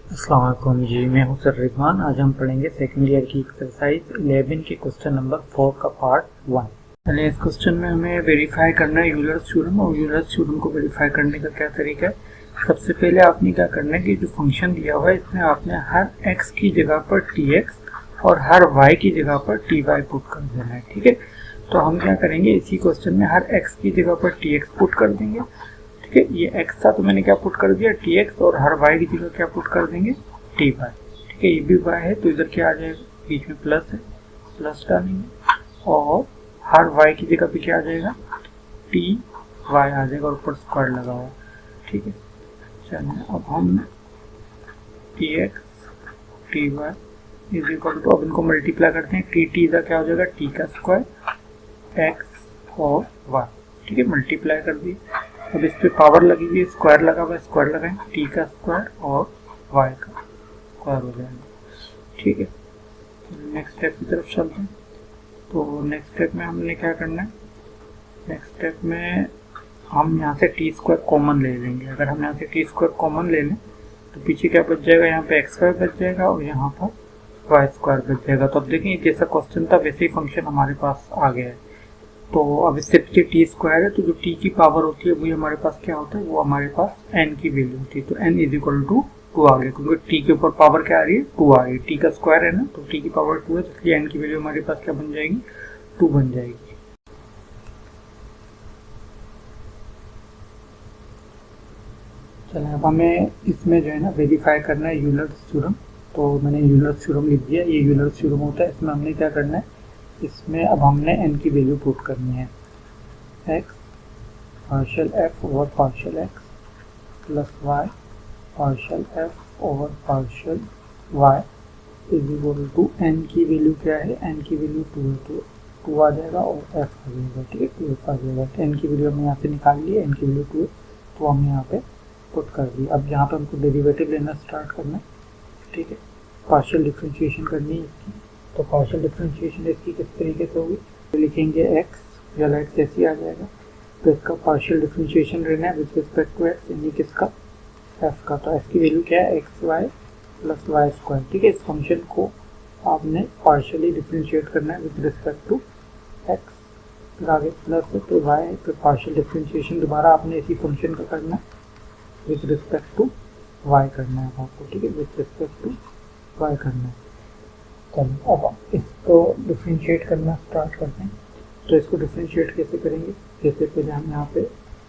अस्सलाम वालेकुम जी, मैं हूं सर रिजवान। आज हम पढ़ेंगे सेकंड ईयर की एक्सरसाइज 11 के क्वेश्चन नंबर 4 का पार्ट 1। पहले इस क्वेश्चन में हमें वेरीफाई करना है यूलर्स थ्योरम, और यूलर्स थ्योरम को वेरीफाई करने का क्या तरीका है। सबसे पहले आपने क्या करना है कि जो फंक्शन दिया हुआ है इसमें आपने हर x की जगह पर tx और हर y की जगह पर ty पुट कर देना है। ठीक है, तो हम क्या करेंगे, इसी क्वेश्चन में हर x की जगह पर tx पुट कर देंगे। ठीक है, ये x था तो मैंने क्या पुट कर दिया tx, और हर y की जगह क्या पुट कर देंगे ty। ठीक है, ये भी y है तो इधर क्या आ जाएगा, बीच में प्लस है, प्लस डालेंगे, और हर y की जगह पे क्या आ जाएगा ty आ जाएगा, और ऊपर स्क्वायर लगा हुआ। ठीक है, चलिए अब हम tx ty is equal to, अब इनको मल्टीप्लाई करते हैं, टी का क्या हो जाएगा t का स्क्वायर x और y। ठीक है, मल्टीप्लाई कर दिए। अब इस पे पावर लगी हुई है, स्क्वायर लगा हुआ है, स्क्वायर लगाएंगे, टी का स्क्वायर और वाई का स्क्वायर हो जाएगा। ठीक है, नेक्स्ट स्टेप की तरफ चलते हैं। तो नेक्स्ट स्टेप में हमने क्या करना है, नेक्स्ट स्टेप में हम यहाँ से टी स्क्वायर कॉमन ले लेंगे। अगर हम यहाँ से टी स्क्वायर कॉमन ले लें तो पीछे क्या बच जाएगा, यहाँ पे एक्स स्क्वायर बच जाएगा और यहाँ पर वाई स्क्वायर बच जाएगा। तो अब देखें जैसा क्वेश्चन था वैसे ही फंक्शन हमारे पास आ गया है। तो अब इससे पीछे टी स्क्वायर है तो जो टी की पावर होती है वही हमारे पास क्या होता है, वो हमारे पास एन की वैल्यू होती है। तो एन इज इक्वल टू 2 आ गया, क्योंकि टी के ऊपर पावर क्या आ रही है, 2 आ रही है। टी का स्क्वायर है ना, तो टी की पावर 2 है, तो इसलिए एन की वैल्यू हमारे पास क्या बन जाएगी, 2 बन जाएगी। चलिए अब हमें इसमें जो है ना वेरीफाई करना है यूलर्स थ्योरम। तो मैंने यूलर्स थ्योरम लिख दिया, ये यूलर्स थ्योरम होता है। इसमें हमने क्या करना है, इसमें अब हमने एन की वैल्यू पुट करनी है, x partial f over partial x plus y partial f over partial y is equal to n की वैल्यू क्या है, एन की वैल्यू 2 है, तो 2 आ जाएगा और एफ आ जाएगा। ठीक है, 2f आ जाएगा। एन की वैल्यू हमने यहाँ से निकाल ली है, एन की वैल्यू 2 है, तो हमने यहाँ पे पुट कर दी। अब यहाँ पे हमको डेरिवेटिव लेना स्टार्ट करना है। ठीक है, पार्शियल डिफ्रेंशिएशन करनी है इसकी। तो पार्शियल डिफ्रेंशिएशन इसकी किस तरीके से होगी, तो लिखेंगे एक्स या एक्स ऐसे ही आ जाएगा। तो इसका पार्शियल डिफ्रेंशिएशन रहना है विद रिस्पेक्ट टू एक्स, यानी किसका, एफ का। तो एफ की वैल्यू क्या है, x y plus y square. ठीक है, इस फंक्शन को आपने पार्शियली डिफ्रेंशिएट करना है विद रिस्पेक्ट टू एक्स, फिर आगे प्लस है तो वाई, फिर पार्शियल डिफ्रेंशिएशन दोबारा आपने इसी फंक्शन का करना है विद रिस्पेक्ट टू वाई करना है आपको। ठीक है, विद रिस्पेक्ट टू वाई करना है। चलिए अब इसको डिफ्रेंशिएट करना स्टार्ट करते हैं। तो इसको डिफ्रेंशिएट कैसे करेंगे, जैसे पहले हम यहाँ पे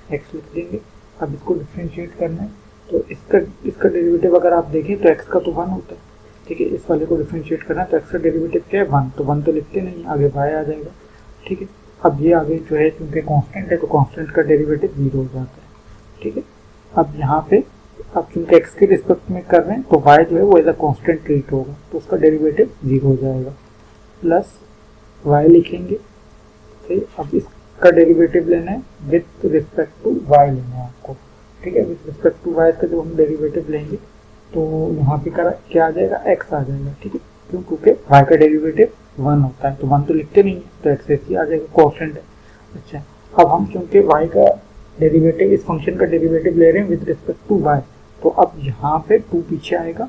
x लिख देंगे। अब इसको डिफ्रेंशिएट करना है तो इसका डेरिवेटिव अगर आप देखें तो x का तो 1 होता है। ठीक है, इस वाले को डिफ्रेंशिएट करना है तो x का डेरिवेटिव क्या है, 1। तो 1 तो लिखते नहीं, आगे y आ जाएगा। ठीक है, अब ये आगे जो है क्योंकि कांस्टेंट है तो कांस्टेंट का डेरिवेटिव 0 हो जाता है। ठीक है, अब यहाँ पे अब चूंकि x के रिस्पेक्ट में कर रहे हैं तो y जो है वो एज अ कांस्टेंट ट्रीट होगा, तो उसका डेरिवेटिव 0 हो जाएगा। प्लस y लिखेंगे, ठीक, अब इसका डेरिवेटिव लेना है विथ रिस्पेक्ट टू y लेना है आपको। ठीक है, विथ रिस्पेक्ट टू y का जब हम डेरिवेटिव लेंगे तो यहाँ पे क्या आ जाएगा, x आ जाएगा। ठीक है, क्यों, क्योंकि y का डेरिवेटिव 1 होता है, तो 1 तो लिखते नहीं है तो x ऐसे ही आ जाएगा, कांस्टेंट है। अच्छा, अब हम चूंकि y का डेरिवेटिव, इस फंक्शन का डेरिवेटिव ले रहे हैं विद रिस्पेक्ट टू y, तो अब यहाँ पे 2 पीछे आएगा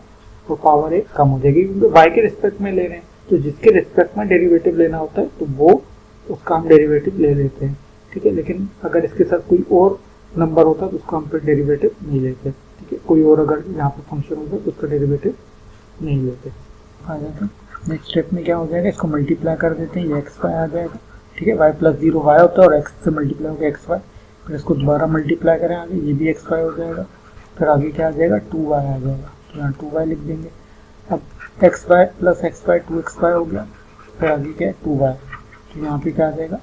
तो पावर 1 कम हो जाएगी, क्योंकि y के रिस्पेक्ट में ले रहे हैं। तो जिसके रिस्पेक्ट में डेरिवेटिव लेना होता है तो वो उसका हम डेरिवेटिव ले लेते हैं। ठीक है, लेकिन अगर इसके साथ कोई और नंबर होता है तो उसका हम फिर डेरिवेटिव नहीं लेते। ठीक है, कोई और अगर यहाँ पे फंक्शन होता है तो उसका डेरिवेटिव नहीं लेते। आ जाता है नेक्स्ट स्टेप में क्या हो जाएगा, इसको मल्टीप्लाई कर देते हैं, ये एक्स वाई आ जाएगा। ठीक है, वाई प्लस 0 वाई होता है और एक्स से मल्टीप्लाई होगा एक्स वाई, फिर इसको दोबारा मल्टीप्लाई करें आगे, ये भी एक्स वाई हो जाएगा। फिर आगे क्या आ जाएगा, 2y आ जाएगा, तो यहाँ 2y लिख देंगे। अब x y plus x y 2xy हो गया, फिर आगे क्या है 2y, तो यहाँ पे क्या आ जाएगा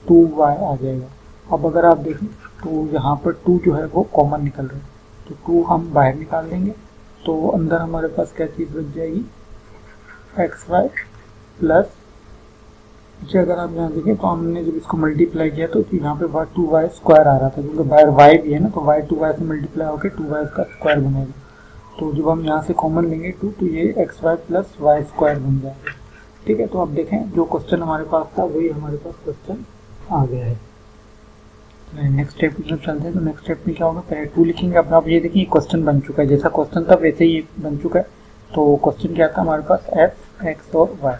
2y आ जाएगा। अब अगर आप देखें तो यहाँ पर 2 जो है वो कॉमन निकल रहा है, तो 2 हम बाहर निकाल देंगे तो अंदर हमारे पास क्या चीज़ बच जाएगी, एक्स वाई प्लस, अगर आप यहाँ देखें तो हमने जब इसको मल्टीप्लाई किया तो यहाँ पे 2y स्क्वायर आ रहा था, क्योंकि बाहर y भी है ना, तो y 2y से मल्टीप्लाई होकर 2y का स्क्वायर बनेगा। तो जब हम यहाँ से कॉमन लेंगे 2 तो ये x y plus y square बन जाएगा। ठीक है, तो अब देखें जो क्वेश्चन हमारे पास था वही हमारे पास क्वेश्चन आ गया है। नेक्स्ट स्टेप की तरफ चलते हैं। तो नेक्स्ट स्टेप में क्या होगा, पहले 2 लिखेंगे। अब आप ये देखिए क्वेश्चन बन चुका है, जैसा क्वेश्चन था वैसे ही बन चुका है। तो क्वेश्चन क्या था हमारे पास, एफ एक्स और वाई,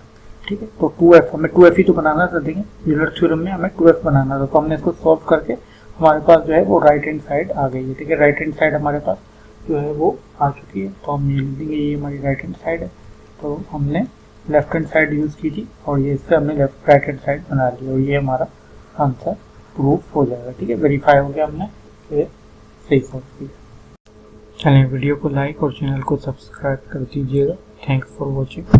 ठीक है। तो 2f, हमें 2f ही तो बनाना था। देखिए यूलर थ्योरम में हमें 2f बनाना था, तो हमने इसको सॉल्व करके हमारे पास जो है वो राइट हैंड साइड आ गई है, ठीक है। राइट हैंड साइड हमारे पास जो है वो आ चुकी है। तो हम ये लिख देंगे, ये हमारी राइट हैंड साइड है। तो हमने लेफ्ट हैंड साइड यूज़ की थी और ये इससे हमने राइट हैंड साइड बना ली और ये हमारा आंसर प्रूफ हो जाएगा, ठीक है। वेरीफाई हो गया, हमने फिर सही सॉल्व किया। चलिए वीडियो को लाइक और चैनल को सब्सक्राइब कर दीजिएगा। Thanks for watching.